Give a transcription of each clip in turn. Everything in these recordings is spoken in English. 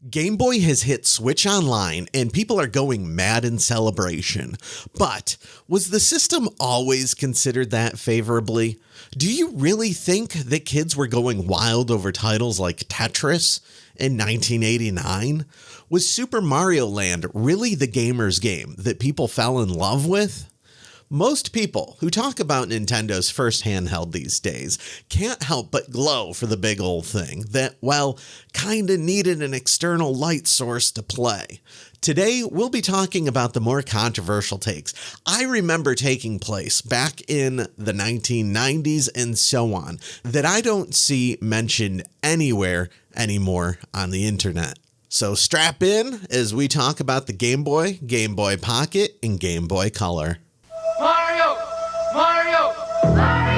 Game Boy has hit Switch Online and people are going mad in celebration. But was the system always considered that favorably? Do you really think that kids were going wild over titles like Tetris in 1989? Was Super Mario Land really the gamer's game that people fell in love with? Most people who talk about Nintendo's first handheld these days can't help but glow for the big old thing that, well, kinda needed an external light source to play. Today, we'll be talking about the more controversial takes I remember taking place back in the 1990s and so on that I don't see mentioned anywhere anymore on the internet. So strap in as we talk about the Game Boy, Game Boy Pocket, and Game Boy Color. Mario! Mario! Mario!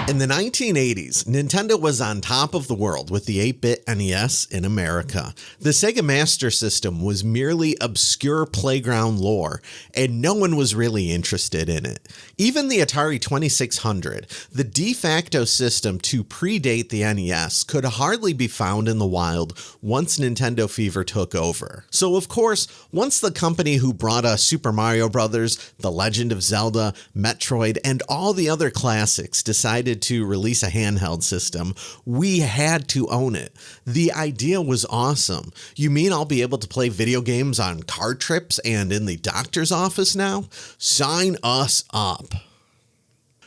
In the 1980s, Nintendo was on top of the world with the 8-bit NES in America. The Sega Master System was merely obscure playground lore, and no one was really interested in it. Even the Atari 2600, the de facto system to predate the NES, could hardly be found in the wild once Nintendo fever took over. So of course, once the company who brought us Super Mario Bros., The Legend of Zelda, Metroid, and all the other classics decided to release a handheld system, we had to own it. The idea was awesome. You mean I'll be able to play video games on car trips and in the doctor's office now? Sign us up.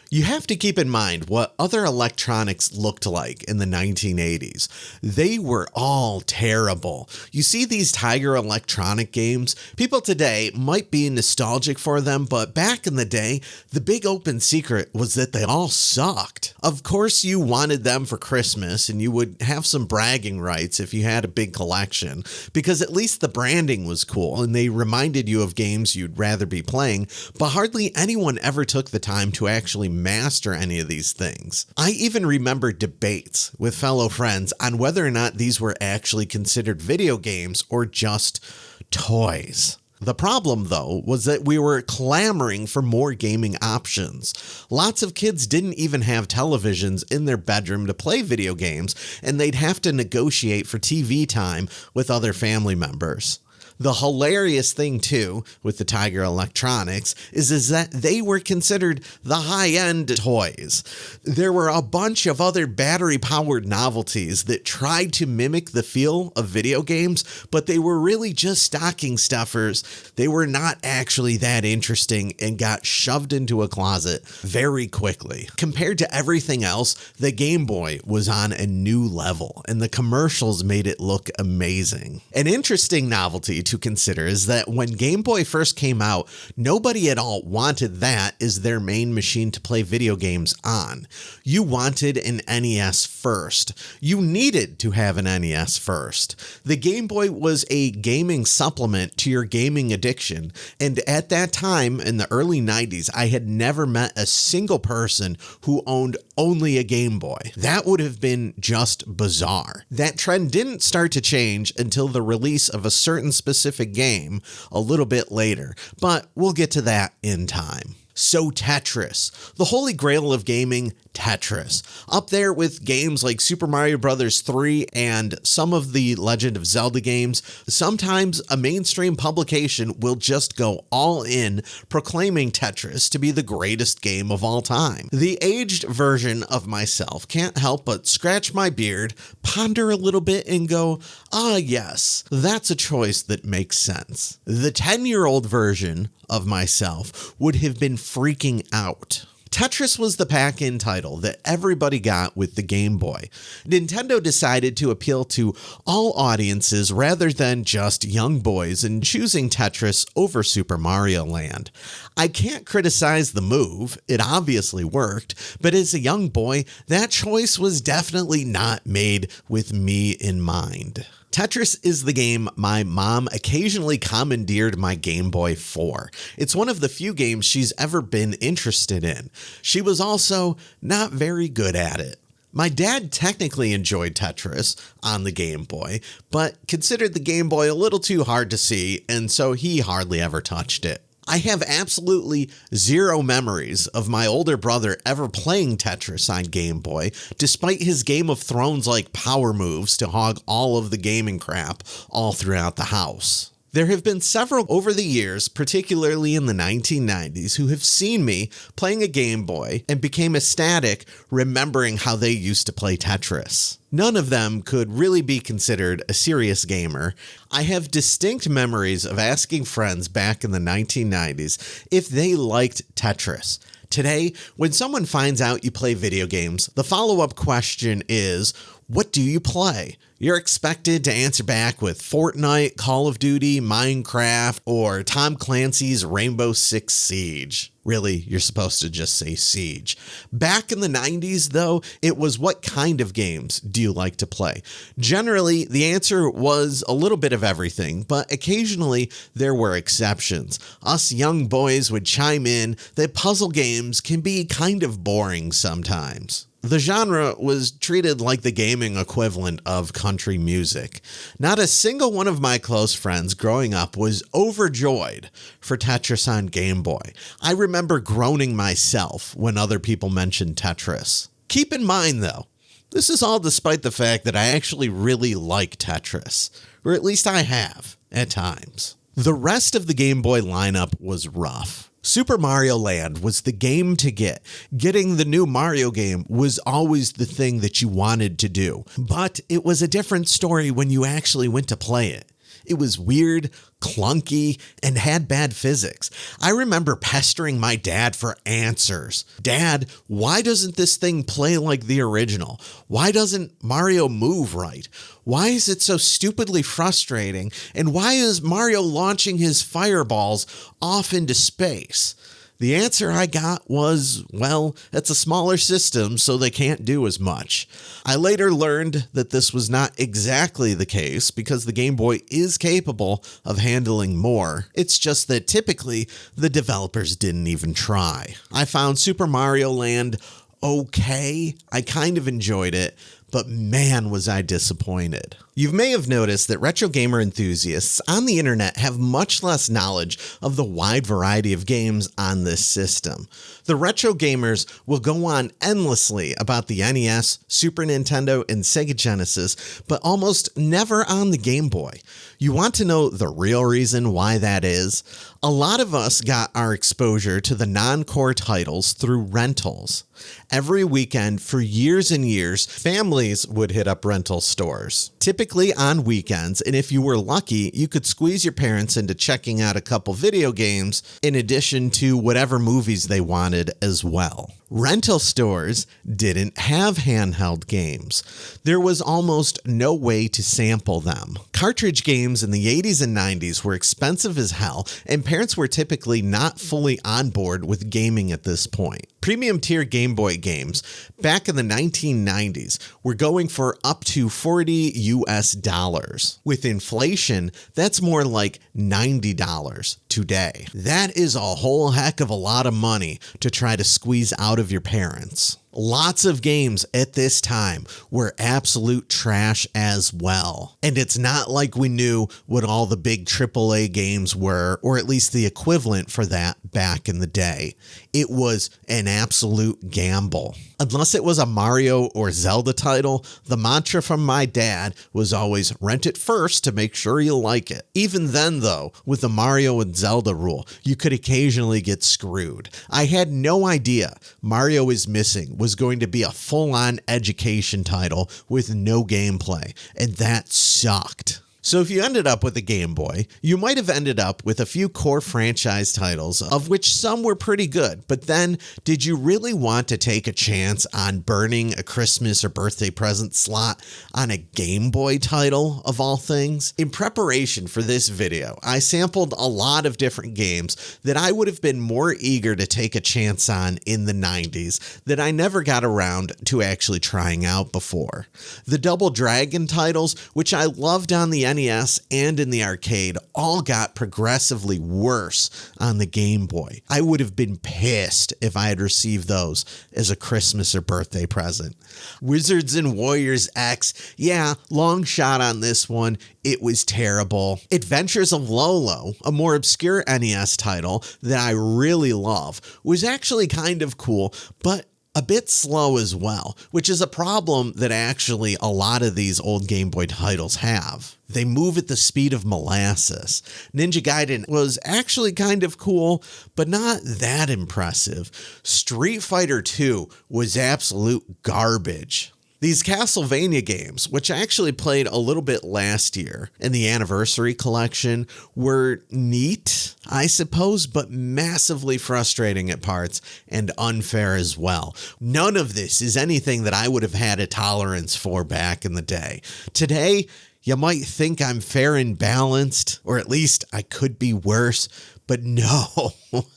You have to keep in mind what other electronics looked like in the 1980s. They were all terrible. You see these Tiger Electronic games? People today might be nostalgic for them, but back in the day, the big open secret was that they all sucked. Of course, you wanted them for Christmas, and you would have some bragging rights if you had a big collection, because at least the branding was cool, and they reminded you of games you'd rather be playing, but hardly anyone ever took the time to actually master any of these things. I even remember debates with fellow friends on whether or not these were actually considered video games or just toys. The problem, though, was that we were clamoring for more gaming options. Lots of kids didn't even have televisions in their bedroom to play video games, and they'd have to negotiate for TV time with other family members. The hilarious thing, too, with the Tiger Electronics is that they were considered the high-end toys. There were a bunch of other battery-powered novelties that tried to mimic the feel of video games, but they were really just stocking stuffers. They were not actually that interesting and got shoved into a closet very quickly. Compared to everything else, the Game Boy was on a new level, and the commercials made it look amazing. An interesting novelty to consider is that when Game Boy first came out, nobody at all wanted that as their main machine to play video games on. You wanted an NES first. You needed to have an NES first. The Game Boy was a gaming supplement to your gaming addiction, and at that time in the early 90s, I had never met a single person who owned only a Game Boy. That would have been just bizarre. That trend didn't start to change until the release of a certain specific game a little bit later, but we'll get to that in time. So Tetris, the holy grail of gaming, Tetris, up there with games like Super Mario Bros. 3 and some of the Legend of Zelda games. Sometimes a mainstream publication will just go all in, proclaiming Tetris to be the greatest game of all time. The aged version of myself can't help but scratch my beard, ponder a little bit, and go, ah yes, that's a choice that makes sense. The 10-year-old version of myself would have been freaking out. Tetris was the pack-in title that everybody got with the Game Boy. Nintendo decided to appeal to all audiences rather than just young boys in choosing Tetris over Super Mario Land. I can't criticize the move, it obviously worked, but as a young boy, that choice was definitely not made with me in mind. Tetris is the game my mom occasionally commandeered my Game Boy for. It's one of the few games she's ever been interested in. She was also not very good at it. My dad technically enjoyed Tetris on the Game Boy, but considered the Game Boy a little too hard to see, and so he hardly ever touched it. I have absolutely zero memories of my older brother ever playing Tetris on Game Boy, despite his Game of Thrones-like power moves to hog all of the gaming crap all throughout the house. There have been several over the years, particularly in the 1990s, who have seen me playing a Game Boy and became ecstatic remembering how they used to play Tetris. None of them could really be considered a serious gamer. I have distinct memories of asking friends back in the 1990s if they liked Tetris. Today, when someone finds out you play video games, the follow-up question is, what do you play? You're expected to answer back with Fortnite, Call of Duty, Minecraft, or Tom Clancy's Rainbow Six Siege. Really, you're supposed to just say Siege. Back in the 90s, though, it was what kind of games do you like to play? Generally, the answer was a little bit of everything, but occasionally there were exceptions. Us young boys would chime in that puzzle games can be kind of boring sometimes. The genre was treated like the gaming equivalent of country music. Not a single one of my close friends growing up was overjoyed for Tetris on Game Boy. I remember groaning myself when other people mentioned Tetris. Keep in mind, though, this is all despite the fact that I actually really like Tetris, or at least I have, at times. The rest of the Game Boy lineup was rough. Super Mario Land was the game to get. Getting the new Mario game was always the thing that you wanted to do. But it was a different story when you actually went to play it. It was weird, clunky, and had bad physics. I remember pestering my dad for answers. Dad, why doesn't this thing play like the original? Why doesn't Mario move right? Why is it so stupidly frustrating? And why is Mario launching his fireballs off into space? The answer I got was, well, it's a smaller system, so they can't do as much. I later learned that this was not exactly the case because the Game Boy is capable of handling more. It's just that typically the developers didn't even try. I found Super Mario Land okay. I kind of enjoyed it, but man, was I disappointed. You may have noticed that retro gamer enthusiasts on the internet have much less knowledge of the wide variety of games on this system. The retro gamers will go on endlessly about the NES, Super Nintendo, and Sega Genesis, but almost never on the Game Boy. You want to know the real reason why that is? A lot of us got our exposure to the non-core titles through rentals. Every weekend for years and years, families would hit up rental stores, typically on weekends, and if you were lucky, you could squeeze your parents into checking out a couple video games in addition to whatever movies they wanted as well. Rental stores didn't have handheld games. There was almost no way to sample them. Cartridge games in the 80s and 90s were expensive as hell, and parents were typically not fully on board with gaming at this point. Premium tier Game Boy games back in the 1990s were going for up to $40 US. With inflation, that's more like $90 today. That is a whole heck of a lot of money to try to squeeze out of your parents. Lots of games at this time were absolute trash as well. And it's not like we knew what all the big AAA games were, or at least the equivalent for that back in the day. It was an absolute gamble. Unless it was a Mario or Zelda title, the mantra from my dad was always rent it first to make sure you like it. Even then, though, with the Mario and Zelda rule, you could occasionally get screwed. I had no idea Mario is Missing was going to be a full-on education title with no gameplay, and that sucked. So if you ended up with a Game Boy, you might have ended up with a few core franchise titles, of which some were pretty good, but then did you really want to take a chance on burning a Christmas or birthday present slot on a Game Boy title of all things? In preparation for this video, I sampled a lot of different games that I would have been more eager to take a chance on in the 90s that I never got around to actually trying out before. The Double Dragon titles, which I loved on the NES and in the arcade all got progressively worse on the Game Boy. I would have been pissed if I had received those as a Christmas or birthday present. Wizards and Warriors X, yeah, long shot on this one. It was terrible. Adventures of Lolo, a more obscure NES title that I really love, was actually kind of cool, but a bit slow as well, which is a problem that actually a lot of these old Game Boy titles have. They move at the speed of molasses. Ninja Gaiden was actually kind of cool, but not that impressive. Street Fighter 2 was absolute garbage. These Castlevania games, which I actually played a little bit last year in the Anniversary Collection, were neat, I suppose, but massively frustrating at parts and unfair as well. None of this is anything that I would have had a tolerance for back in the day. Today, you might think I'm fair and balanced, or at least I could be worse, but no.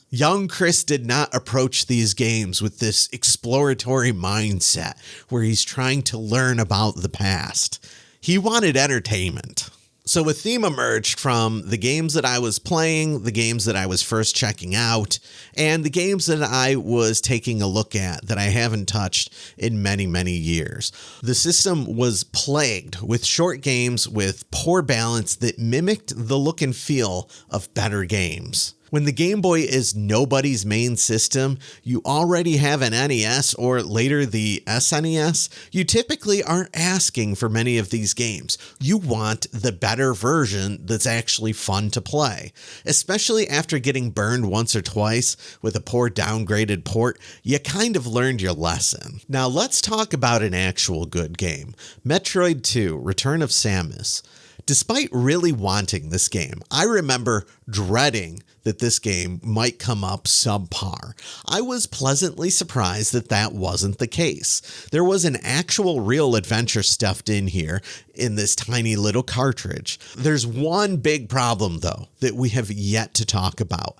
Young Chris did not approach these games with this exploratory mindset where he's trying to learn about the past. He wanted entertainment. So a theme emerged from the games that I was playing, the games that I was first checking out, and the games that I was taking a look at that I haven't touched in many, many years. The system was plagued with short games with poor balance that mimicked the look and feel of better games. When the Game Boy is nobody's main system, you already have an NES or later the SNES, you typically aren't asking for many of these games. You want the better version that's actually fun to play. Especially after getting burned once or twice with a poor downgraded port, you kind of learned your lesson. Now let's talk about an actual good game. Metroid 2: Return of Samus. Despite really wanting this game, I remember dreading that this game might come up subpar. I was pleasantly surprised that that wasn't the case. There was an actual real adventure stuffed in here in this tiny little cartridge. There's one big problem though that we have yet to talk about.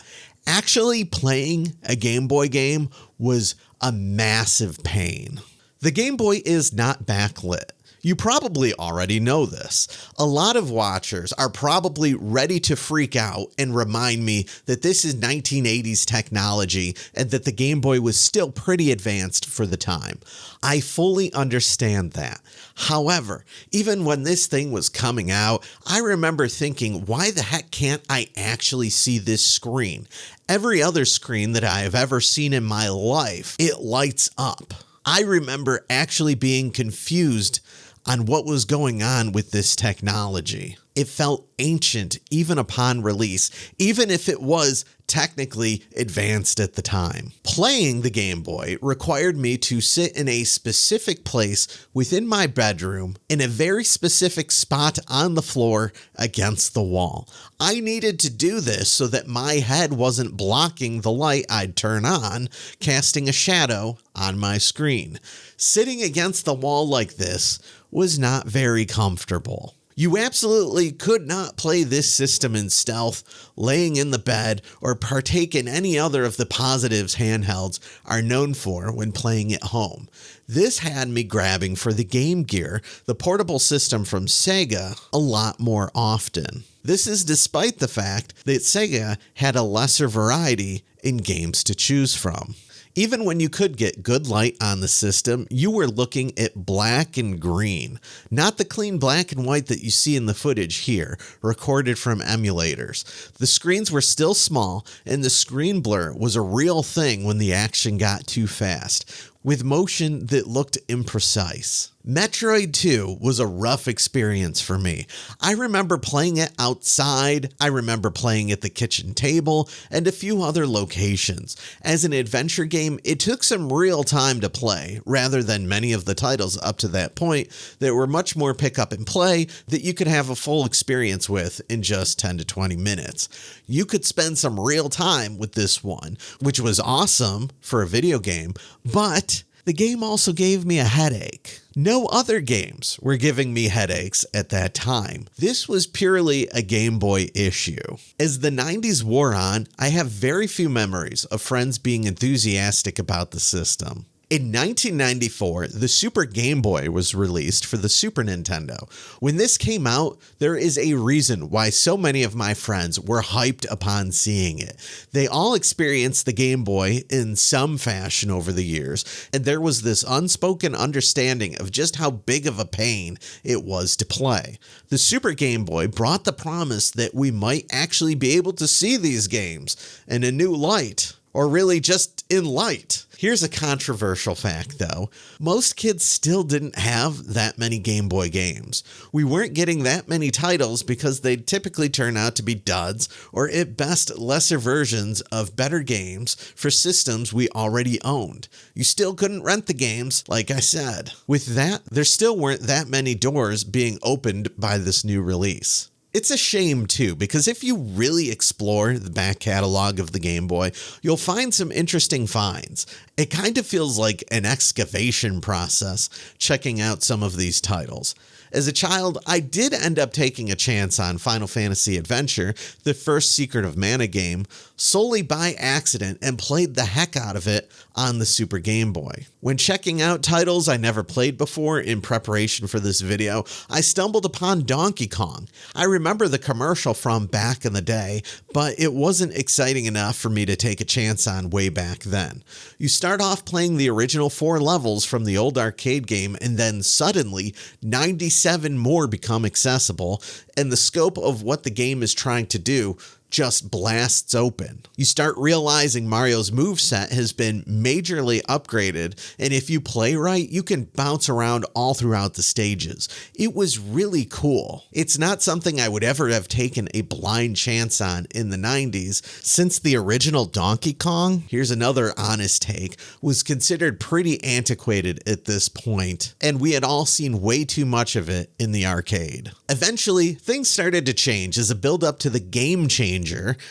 Actually playing a Game Boy game was a massive pain. The Game Boy is not backlit. You probably already know this. A lot of watchers are probably ready to freak out and remind me that this is 1980s technology and that the Game Boy was still pretty advanced for the time. I fully understand that. However, even when this thing was coming out, I remember thinking, why the heck can't I actually see this screen? Every other screen that I have ever seen in my life, it lights up. I remember actually being confused on what was going on with this technology. It felt ancient even upon release, even if it was technically advanced at the time. Playing the Game Boy required me to sit in a specific place within my bedroom in a very specific spot on the floor against the wall. I needed to do this so that my head wasn't blocking the light I'd turn on, casting a shadow on my screen. Sitting against the wall like this was not very comfortable. You absolutely could not play this system in stealth, laying in the bed, or partake in any other of the positives handhelds are known for when playing at home. This had me grabbing for the Game Gear, the portable system from Sega, a lot more often. This is despite the fact that Sega had a lesser variety in games to choose from. Even when you could get good light on the system, you were looking at black and green, not the clean black and white that you see in the footage here, recorded from emulators. The screens were still small, and the screen blur was a real thing when the action got too fast, with motion that looked imprecise. Metroid 2 was a rough experience for me. I remember playing it outside, I remember playing at the kitchen table, and a few other locations. As an adventure game, it took some real time to play, rather than many of the titles up to that point that were much more pick up and play that you could have a full experience with in just 10 to 20 minutes. You could spend some real time with this one, which was awesome for a video game, but the game also gave me a headache. No other games were giving me headaches at that time. This was purely a Game Boy issue. As the 90s wore on, I have very few memories of friends being enthusiastic about the system. In 1994, the Super Game Boy was released for the Super Nintendo. When this came out, there is a reason why so many of my friends were hyped upon seeing it. They all experienced the Game Boy in some fashion over the years, and there was this unspoken understanding of just how big of a pain it was to play. The Super Game Boy brought the promise that we might actually be able to see these games in a new light, or really just in light. Here's a controversial fact though. Most kids still didn't have that many Game Boy games. We weren't getting that many titles because they'd typically turn out to be duds or at best lesser versions of better games for systems we already owned. You still couldn't rent the games, like I said. With that, there still weren't that many doors being opened by this new release. It's a shame too, because if you really explore the back catalog of the Game Boy, you'll find some interesting finds. It kind of feels like an excavation process checking out some of these titles. As a child, I did end up taking a chance on Final Fantasy Adventure, the first Secret of Mana game, solely by accident and played the heck out of it on the Super Game Boy. When checking out titles I never played before in preparation for this video, I stumbled upon Donkey Kong. I remember the commercial from back in the day, but it wasn't exciting enough for me to take a chance on way back then. You start off playing the original 4 levels from the old arcade game, and then suddenly 97 more become accessible, and the scope of what the game is trying to do just blasts open. You start realizing Mario's moveset has been majorly upgraded, and if you play right, you can bounce around all throughout the stages. It was really cool. It's not something I would ever have taken a blind chance on in the 90s, since the original Donkey Kong, here's another honest take, was considered pretty antiquated at this point, and we had all seen way too much of it in the arcade. Eventually, things started to change as a build-up to the game changer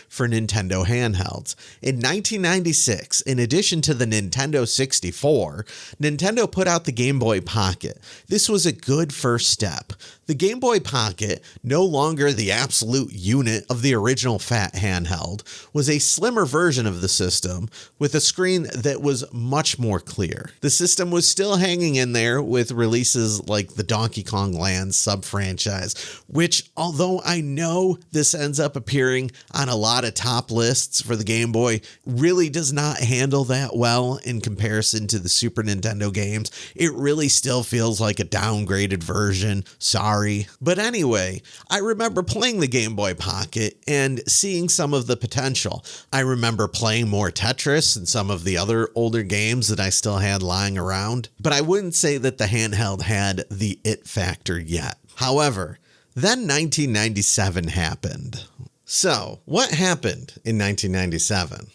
for Nintendo handhelds. In 1996, in addition to the Nintendo 64, Nintendo put out the Game Boy Pocket. This was a good first step. The Game Boy Pocket, no longer the absolute unit of the original fat handheld, was a slimmer version of the system with a screen that was much more clear. The system was still hanging in there with releases like the Donkey Kong Land sub-franchise, which, although I know this ends up appearing on a lot of top lists for the Game Boy, really does not handle that well in comparison to the Super Nintendo games. It really still feels like a downgraded version. Sorry. But anyway, I remember playing the Game Boy Pocket and seeing some of the potential. I remember playing more Tetris and some of the other older games that I still had lying around, but I wouldn't say that the handheld had the it factor yet. However, then 1997 happened. So, what happened in 1997?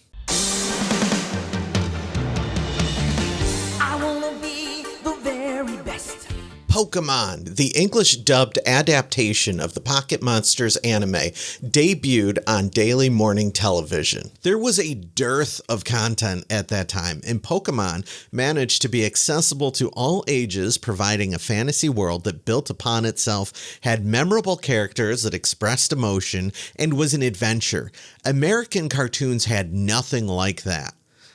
Pokemon, the English-dubbed adaptation of the Pocket Monsters anime, debuted on daily morning television. There was a dearth of content at that time, and Pokemon managed to be accessible to all ages, providing a fantasy world that built upon itself, had memorable characters that expressed emotion, and was an adventure. American cartoons had nothing like that.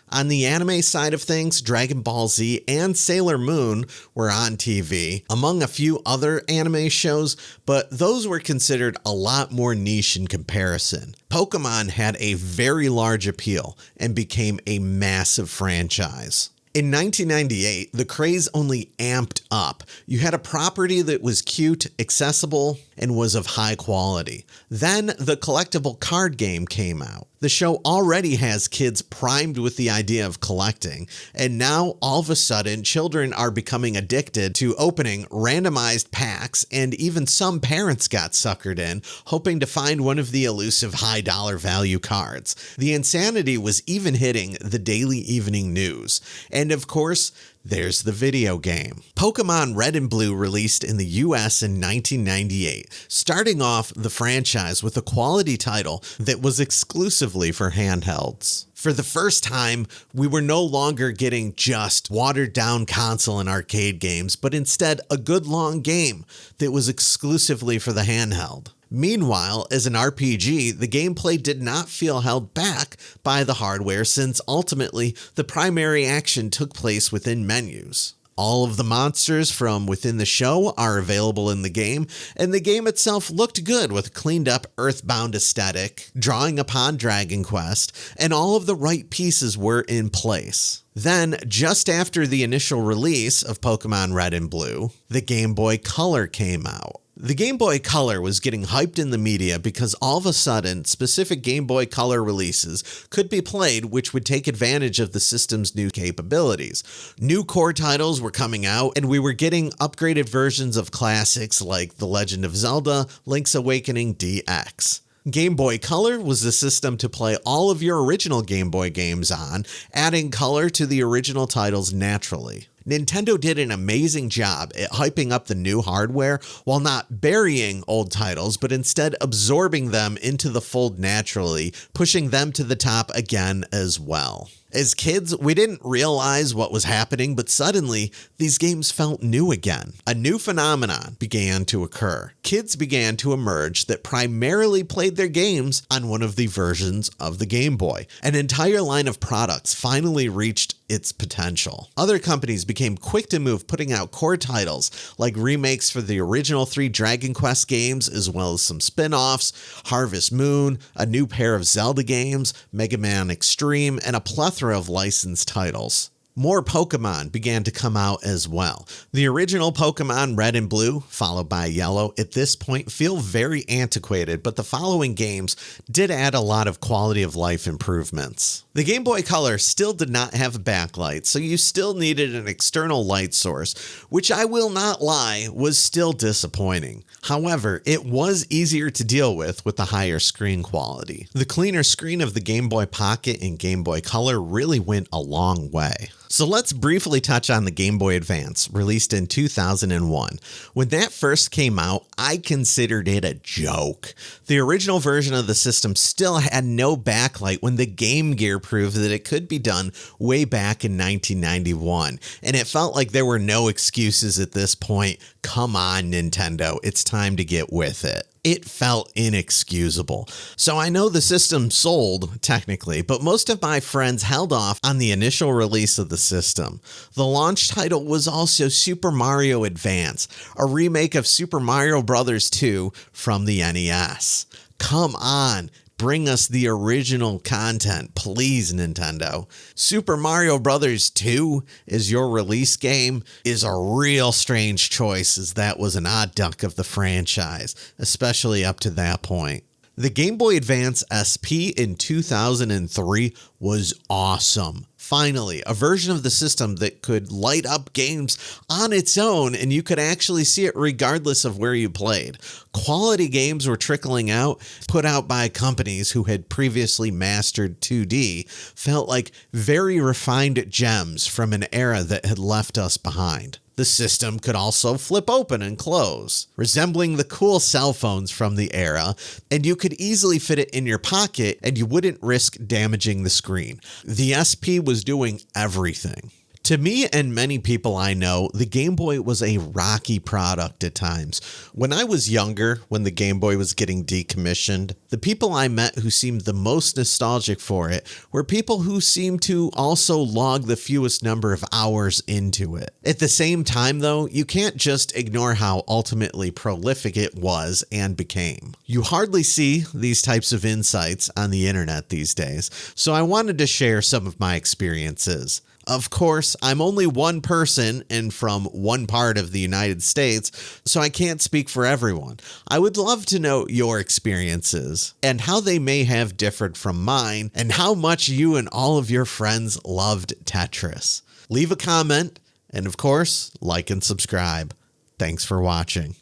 On the anime side of things, Dragon Ball Z and Sailor Moon were on TV, among a few other anime shows, but those were considered a lot more niche in comparison. Pokemon had a very large appeal and became a massive franchise. In 1998, the craze only amped up. You had a property that was cute, accessible, and was of high quality. Then the collectible card game came out. The show already has kids primed with the idea of collecting, and now all of a sudden children are becoming addicted to opening randomized packs, and even some parents got suckered in, hoping to find one of the elusive high dollar value cards. The insanity was even hitting the daily evening news. And of course, there's the video game. Pokemon Red and Blue released in the US in 1998, starting off the franchise with a quality title that was exclusively for handhelds. For the first time, we were no longer getting just watered-down console and arcade games, but instead a good long game that was exclusively for the handheld. Meanwhile, as an RPG, the gameplay did not feel held back by the hardware since ultimately the primary action took place within menus. All of the monsters from within the show are available in the game, and the game itself looked good with a cleaned up Earthbound aesthetic, drawing upon Dragon Quest, and all of the right pieces were in place. Then, just after the initial release of Pokemon Red and Blue, the Game Boy Color came out. The Game Boy Color was getting hyped in the media because all of a sudden, specific Game Boy Color releases could be played which would take advantage of the system's new capabilities. New core titles were coming out, and we were getting upgraded versions of classics like The Legend of Zelda, Link's Awakening DX. Game Boy Color was the system to play all of your original Game Boy games on, adding color to the original titles naturally. Nintendo did an amazing job at hyping up the new hardware while not burying old titles, but instead absorbing them into the fold naturally, pushing them to the top again as well. As kids, we didn't realize what was happening, but suddenly these games felt new again. A new phenomenon began to occur. Kids began to emerge that primarily played their games on one of the versions of the Game Boy. An entire line of products finally reached its potential. Other companies became quick to move, putting out core titles like remakes for the original 3 Dragon Quest games, as well as some spin-offs, Harvest Moon, a new pair of Zelda games, Mega Man Extreme, and a plethora of licensed titles. More Pokemon began to come out as well. The original Pokemon Red and Blue, followed by Yellow, at this point feel very antiquated, but the following games did add a lot of quality of life improvements. The Game Boy Color still did not have a backlight, so you still needed an external light source, which I will not lie was still disappointing. However, it was easier to deal with the higher screen quality. The cleaner screen of the Game Boy Pocket and Game Boy Color really went a long way. So let's briefly touch on the Game Boy Advance, released in 2001. When that first came out, I considered it a joke. The original version of the system still had no backlight when the Game Gear proved that it could be done way back in 1991. And it felt like there were no excuses at this point. Come on, Nintendo, it's time to get with it. It felt inexcusable. So I know the system sold, technically, but most of my friends held off on the initial release of the system. The launch title was also Super Mario Advance, a remake of Super Mario Bros. 2 from the NES. Come on. Bring us the original content, please, Nintendo. Super Mario Bros. 2 is your release game is a real strange choice, as that was an odd duck of the franchise, especially up to that point. The Game Boy Advance SP in 2003 was awesome. Finally, a version of the system that could light up games on its own and you could actually see it regardless of where you played. Quality games were trickling out, put out by companies who had previously mastered 2D, felt like very refined gems from an era that had left us behind. The system could also flip open and close, resembling the cool cell phones from the era, and you could easily fit it in your pocket and you wouldn't risk damaging the screen. The SP was doing everything. To me and many people I know, the Game Boy was a rocky product at times. When I was younger, when the Game Boy was getting decommissioned, the people I met who seemed the most nostalgic for it were people who seemed to also log the fewest number of hours into it. At the same time, though, you can't just ignore how ultimately prolific it was and became. You hardly see these types of insights on the internet these days, so I wanted to share some of my experiences. Of course, I'm only one person and from one part of the United States, so I can't speak for everyone. I would love to know your experiences and how they may have differed from mine and how much you and all of your friends loved Tetris. Leave a comment and, of course, like and subscribe. Thanks for watching.